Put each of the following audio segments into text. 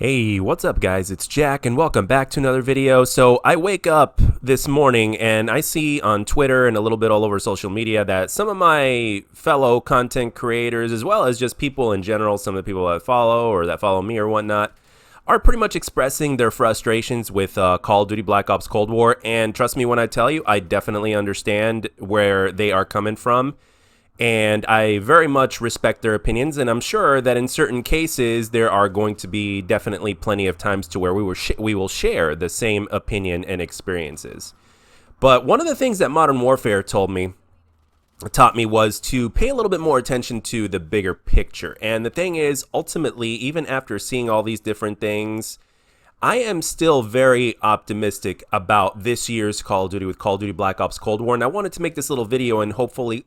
Hey, what's up guys? It's Jack and welcome back to another video. So I wake up this morning and I see on Twitter and a little bit all over social media that some of my fellow content creators, as well as just people in general, some of the people that follow or that follow me or whatnot, are pretty much expressing their frustrations with Call of Duty Black Ops Cold War. And trust me when I tell you, I definitely understand where they are coming from. And I very much respect their opinions, and I'm sure that in certain cases there are going to be definitely plenty of times to where we will share the same opinion and experiences. But one of the things that Modern Warfare taught me was to pay a little bit more attention to the bigger picture. And the thing is, ultimately, even after seeing all these different things, I am still very optimistic about this year's Call of Duty with Call of Duty Black Ops Cold War. And I wanted to make this little video and hopefully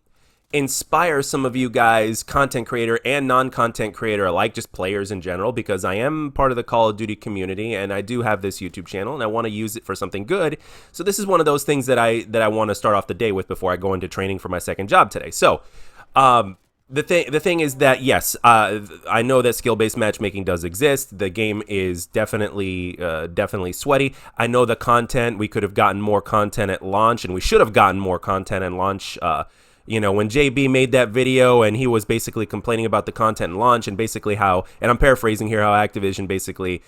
inspire some of you guys, content creator and non-content creator alike, just players in general, because I am part of the Call of Duty community and I do have this YouTube channel and I want to use it for something good. So this is one of those things that I want to start off the day with before I go into training for my second job today. So the thing is that yes, I know that skill-based matchmaking does exist. The game is definitely sweaty. I know the content, we could have gotten more content at launch, and we should have gotten more content at launch. You know, when JB made that video and he was basically complaining about the content and launch and basically how, and I'm paraphrasing here, how Activision basically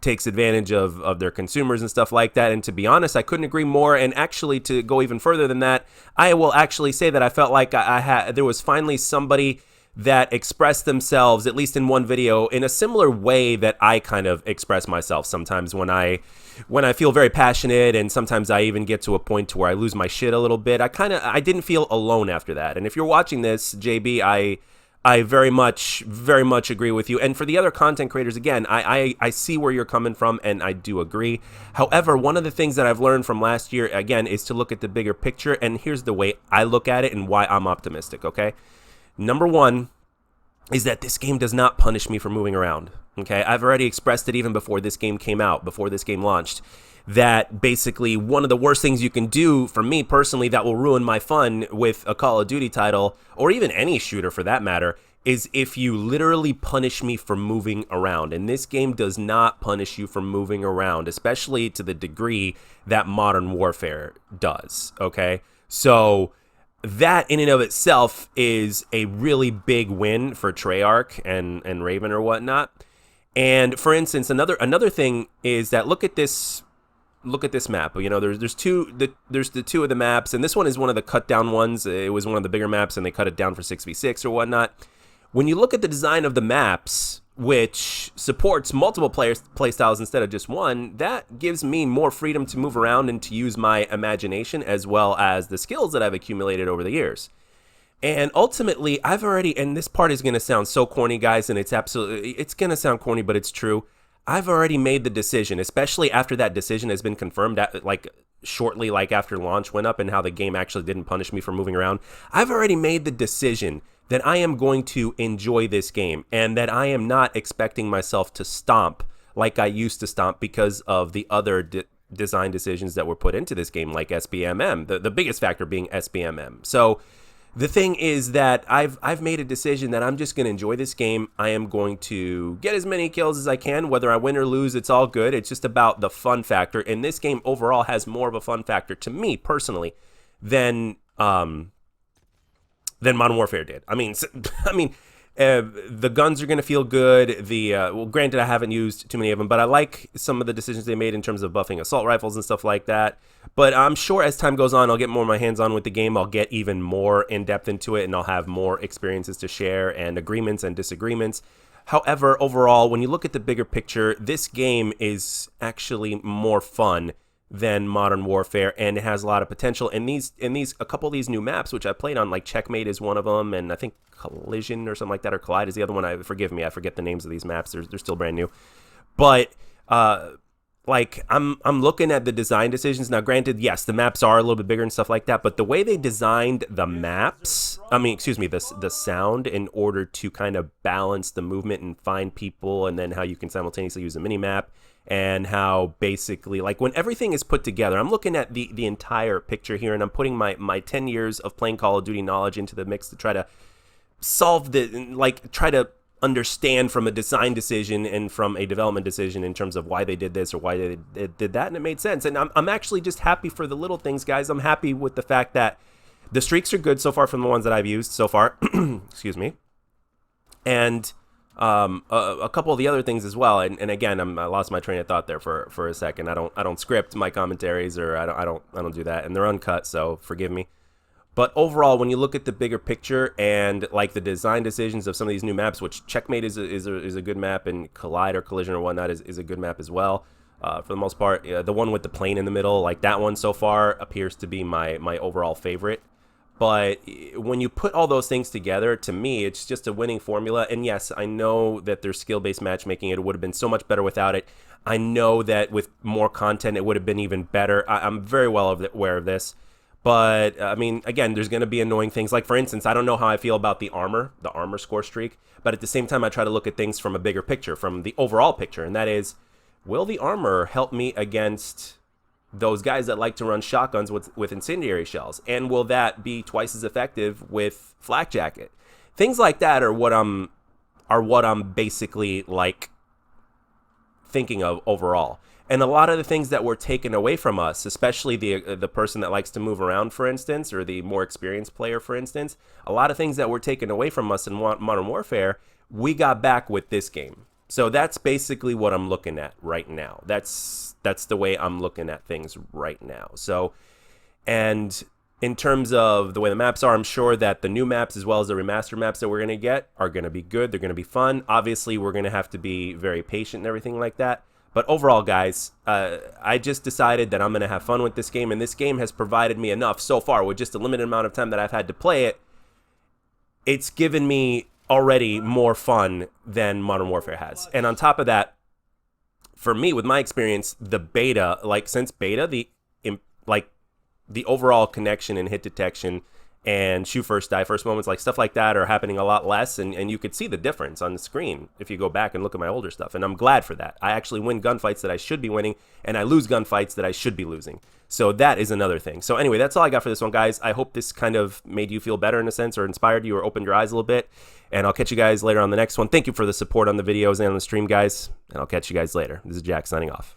takes advantage of their consumers and stuff like that. And to be honest, I couldn't agree more. And actually, to go even further than that, I will actually say that I felt like there was finally somebody that expressed themselves, at least in one video, in a similar way that I kind of express myself sometimes when I feel very passionate, and sometimes I even get to a point to where I lose my shit a little bit. I didn't feel alone after that. And if you're watching this, JB, I very much agree with you. And for the other content creators, again, I see where you're coming from, and I do agree. However, one of the things that I've learned from last year, again, is to look at the bigger picture. And here's the way I look at it and why I'm optimistic, okay? Number one is that this game does not punish me for moving around. Okay, I've already expressed it even before this game came out, before this game launched, that basically one of the worst things you can do for me personally that will ruin my fun with a Call of Duty title, or even any shooter for that matter, is if you literally punish me for moving around. And this game does not punish you for moving around, especially to the degree that Modern Warfare does, okay? So that in and of itself is a really big win for Treyarch and Raven or whatnot. And for instance, another thing is that look at this map. You know, there's the two of the maps, and this one is one of the cut down ones. It was one of the bigger maps, and they cut it down for 6v6 or whatnot. When you look at the design of the maps, which supports multiple play styles instead of just one, that gives me more freedom to move around and to use my imagination as well as the skills that I've accumulated over the years. And ultimately, I've already, and this part is going to sound so corny, guys, and it's going to sound corny, but it's true. I've already made the decision, especially after that decision has been confirmed, shortly after launch went up and how the game actually didn't punish me for moving around. I've already made the decision that I am going to enjoy this game and that I am not expecting myself to stomp like I used to stomp because of the other design decisions that were put into this game, like SBMM, the biggest factor being SBMM. So the thing is that I've made a decision that I'm just going to enjoy this game. I am going to get as many kills as I can. Whether I win or lose, it's all good. It's just about the fun factor. And this game overall has more of a fun factor to me personally than Modern Warfare did. I mean, the guns are going to feel good. Well, granted, I haven't used too many of them, but I like some of the decisions they made in terms of buffing assault rifles and stuff like that. But I'm sure as time goes on, I'll get more of my hands on with the game. I'll get even more in depth into it, and I'll have more experiences to share and agreements and disagreements. However, overall, when you look at the bigger picture, this game is actually more fun than Modern Warfare, and it has a lot of potential. And a couple of these new maps, which I played on, like Checkmate is one of them, and I think Collision or something like that, or Collide is the other one. Forgive me, I forget the names of these maps. They're still brand new, but I'm looking at the design decisions now. Granted, yes, the maps are a little bit bigger and stuff like that, but the way they designed the maps, the sound in order to kind of balance the movement and find people, and then how you can simultaneously use a mini map, and how basically, like, when everything is put together, I'm looking at the entire picture here, and I'm putting my 10 years of playing Call of Duty knowledge into the mix to try to solve try to understand from a design decision and from a development decision in terms of why they did this or why they did that, and it made sense. And I'm actually just happy for the little things, guys. I'm happy with the fact that the streaks are good so far from the ones that I've used so far. Excuse me. And a couple of the other things as well. And again, I lost my train of thought there for a second. I don't script my commentaries, or I don't do that, and they're uncut, so forgive me. But overall, when you look at the bigger picture and like the design decisions of some of these new maps, which Checkmate is a good map, and Collide or Collision or whatnot is a good map as well. For the most part, the one with the plane in the middle, like that one so far appears to be my overall favorite. But when you put all those things together, to me, it's just a winning formula. And yes, I know that there's skill-based matchmaking. It would have been so much better without it. I know that with more content, it would have been even better. I'm very well aware of this. But, I mean, again, there's going to be annoying things. Like, for instance, I don't know how I feel about the armor score streak. But at the same time, I try to look at things from a bigger picture, from the overall picture. And that is, will the armor help me against those guys that like to run shotguns with incendiary shells? And will that be twice as effective with Flak Jacket? Things like that are what I'm basically, like, thinking of overall. And a lot of the things that were taken away from us, especially the person that likes to move around, for instance, or the more experienced player, for instance, a lot of things that were taken away from us in Modern Warfare, we got back with this game. So that's basically what I'm looking at right now. That's the way I'm looking at things right now. So, and in terms of the way the maps are, I'm sure that the new maps as well as the remaster maps that we're going to get are going to be good. They're going to be fun. Obviously, we're going to have to be very patient and everything like that. But overall, guys, I just decided that I'm going to have fun with this game, and this game has provided me enough so far with just a limited amount of time that I've had to play it. It's given me already more fun than Modern Warfare has. And on top of that, for me, with my experience, the beta, like since beta, the overall connection and hit detection and shoot first, die first moments, like stuff like that are happening a lot less, and you could see the difference on the screen if you go back and look at my older stuff, and I'm glad for that. I actually win gunfights that I should be winning, and I lose gunfights that I should be losing. So that is another thing. So anyway, that's all I got for this one, guys. I hope this kind of made you feel better in a sense, or inspired you, or opened your eyes a little bit, and I'll catch you guys later on the next one. Thank you for the support on the videos and on the stream, guys, and I'll catch you guys later. This is Jack signing off.